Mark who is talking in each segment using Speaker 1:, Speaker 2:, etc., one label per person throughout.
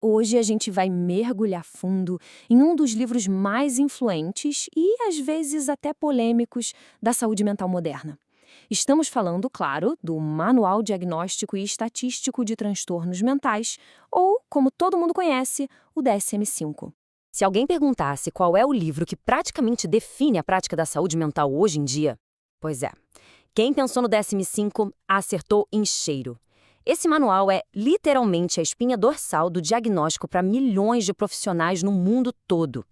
Speaker 1: Hoje a gente vai mergulhar fundo em um dos livros mais influentes e, às vezes, até polêmicos da saúde mental moderna. Estamos falando, claro, do Manual Diagnóstico e Estatístico de Transtornos Mentais, ou, como todo mundo conhece, o DSM-5.
Speaker 2: Se alguém perguntasse qual é o livro que praticamente define a prática da saúde mental hoje em dia, pois é, quem pensou no DSM-5 acertou em cheiro. Esse manual é literalmente a espinha dorsal do diagnóstico para milhões de profissionais no mundo todo.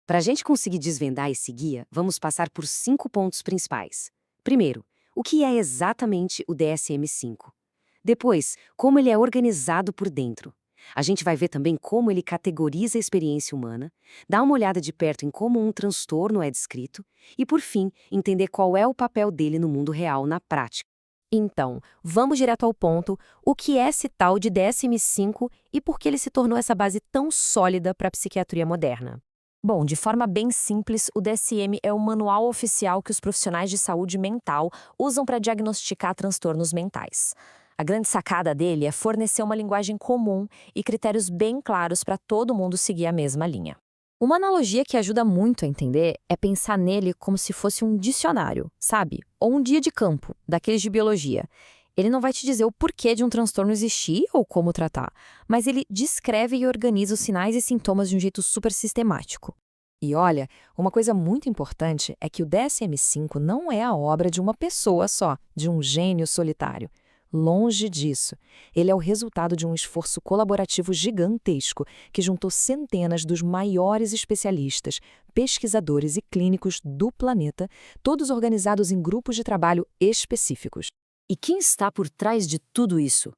Speaker 2: Para a gente conseguir desvendar esse guia, vamos passar por 5 pontos principais. Primeiro, o que é exatamente o DSM-5? Depois, como ele é organizado por dentro. A gente vai ver também como ele categoriza a experiência humana, dá uma olhada de perto em como um transtorno é descrito e, por fim, entender qual é o papel dele no mundo real na prática. Então, vamos direto ao ponto, o que é esse tal de DSM-5 e por que ele se tornou essa base tão sólida para a psiquiatria moderna?
Speaker 1: Bom, de forma bem simples, o DSM é o manual oficial que os profissionais de saúde mental usam para diagnosticar transtornos mentais. A grande sacada dele é fornecer uma linguagem comum e critérios bem claros para todo mundo seguir a mesma linha. Uma analogia que ajuda muito a entender é pensar nele como se fosse um dicionário, sabe? Ou um guia de campo, daqueles de biologia. Ele não vai te dizer o porquê de um transtorno existir ou como tratar, mas ele descreve e organiza os sinais e sintomas de um jeito super sistemático. E olha, uma coisa muito importante é que o DSM-5 não é a obra de uma pessoa só, de um gênio solitário. Longe disso. Ele é o resultado de um esforço colaborativo gigantesco que juntou centenas dos maiores especialistas, pesquisadores e clínicos do planeta, todos organizados em grupos de trabalho específicos.
Speaker 2: E quem está por trás de tudo isso?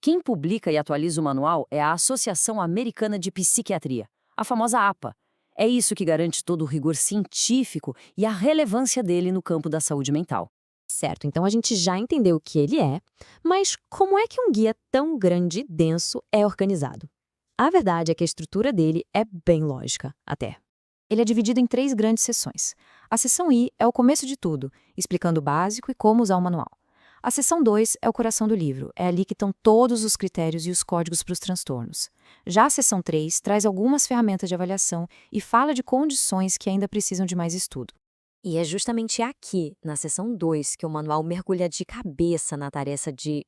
Speaker 2: Quem publica e atualiza o manual é a Associação Americana de Psiquiatria, a famosa APA. É isso que garante todo o rigor científico e a relevância dele no campo da saúde mental.
Speaker 3: Certo, então a gente já entendeu o que ele é, mas como é que um guia tão grande e denso é organizado? A verdade é que a estrutura dele é bem lógica, até. Ele é dividido em 3 grandes seções. A seção I é o começo de tudo, explicando o básico e como usar o manual. A seção 2 é o coração do livro, é ali que estão todos os critérios e os códigos para os transtornos. Já a seção 3 traz algumas ferramentas de avaliação e fala de condições que ainda precisam de mais estudo.
Speaker 2: E é justamente aqui, na seção 2, que o manual mergulha de cabeça na tarefa de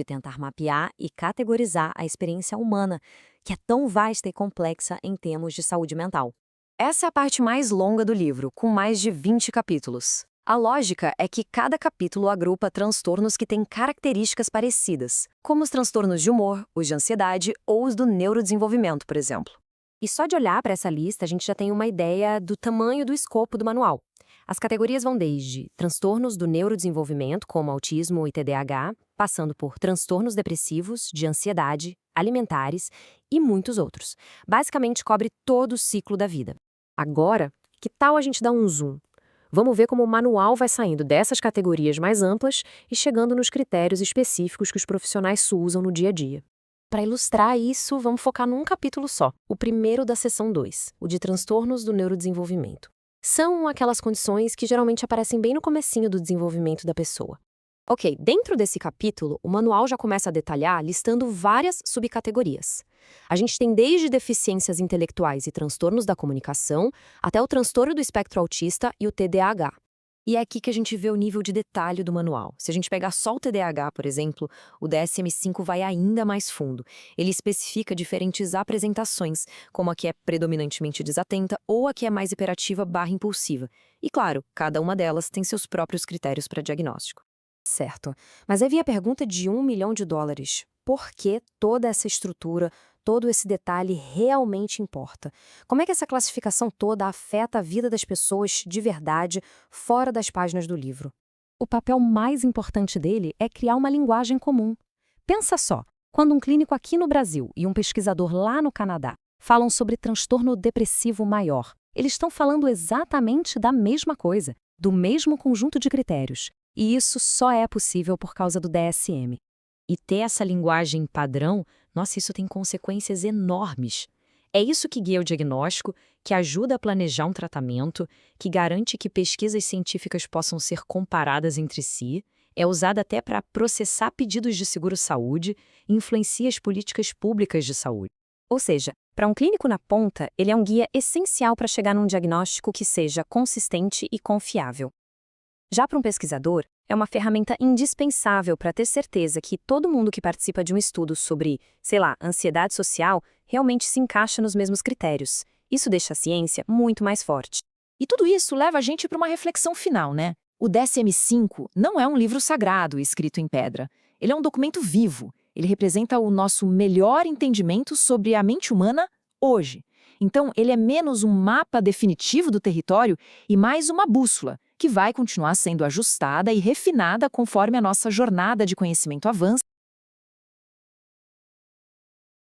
Speaker 2: tentar mapear e categorizar a experiência humana, que é tão vasta e complexa em termos de saúde mental. Essa é a parte mais longa do livro, com mais de 20 capítulos. A lógica é que cada capítulo agrupa transtornos que têm características parecidas, como os transtornos de humor, os de ansiedade ou os do neurodesenvolvimento, por exemplo. E só de olhar para essa lista, a gente já tem uma ideia do tamanho do escopo do manual. As categorias vão desde transtornos do neurodesenvolvimento, como autismo e TDAH, passando por transtornos depressivos, de ansiedade, alimentares e muitos outros. Basicamente, cobre todo o ciclo da vida. Agora, que tal a gente dar um zoom? Vamos ver como o manual vai saindo dessas categorias mais amplas e chegando nos critérios específicos que os profissionais usam no dia a dia. Para ilustrar isso, vamos focar num capítulo só, o primeiro da seção 2, o de transtornos do neurodesenvolvimento. São aquelas condições que geralmente aparecem bem no comecinho do desenvolvimento da pessoa. Ok, dentro desse capítulo, o manual já começa a detalhar listando várias subcategorias. A gente tem desde deficiências intelectuais e transtornos da comunicação, até o transtorno do espectro autista e o TDAH. E é aqui que a gente vê o nível de detalhe do manual. Se a gente pegar só o TDAH, por exemplo, o DSM-5 vai ainda mais fundo. Ele especifica diferentes apresentações, como a que é predominantemente desatenta ou a que é mais hiperativa/impulsiva. E claro, cada uma delas tem seus próprios critérios para diagnóstico. Certo, mas aí vem a pergunta de $1 milhão. Por que toda essa estrutura, todo esse detalhe realmente importa? Como é que essa classificação toda afeta a vida das pessoas de verdade, fora das páginas do livro? O papel mais importante dele é criar uma linguagem comum. Pensa só, quando um clínico aqui no Brasil e um pesquisador lá no Canadá falam sobre transtorno depressivo maior, eles estão falando exatamente da mesma coisa, do mesmo conjunto de critérios. E isso só é possível por causa do DSM. E ter essa linguagem padrão, nossa, isso tem consequências enormes. É isso que guia o diagnóstico, que ajuda a planejar um tratamento, que garante que pesquisas científicas possam ser comparadas entre si, é usada até para processar pedidos de seguro-saúde e influencia as políticas públicas de saúde. Ou seja, para um clínico na ponta, ele é um guia essencial para chegar num diagnóstico que seja consistente e confiável. Já para um pesquisador, é uma ferramenta indispensável para ter certeza que todo mundo que participa de um estudo sobre, sei lá, ansiedade social, realmente se encaixa nos mesmos critérios. Isso deixa a ciência muito mais forte.
Speaker 1: E tudo isso leva a gente para uma reflexão final, né? O DSM-5 não é um livro sagrado escrito em pedra. Ele é um documento vivo. Ele representa o nosso melhor entendimento sobre a mente humana hoje. Então, ele é menos um mapa definitivo do território e mais uma bússola, que vai continuar sendo ajustada e refinada conforme a nossa jornada de conhecimento avança.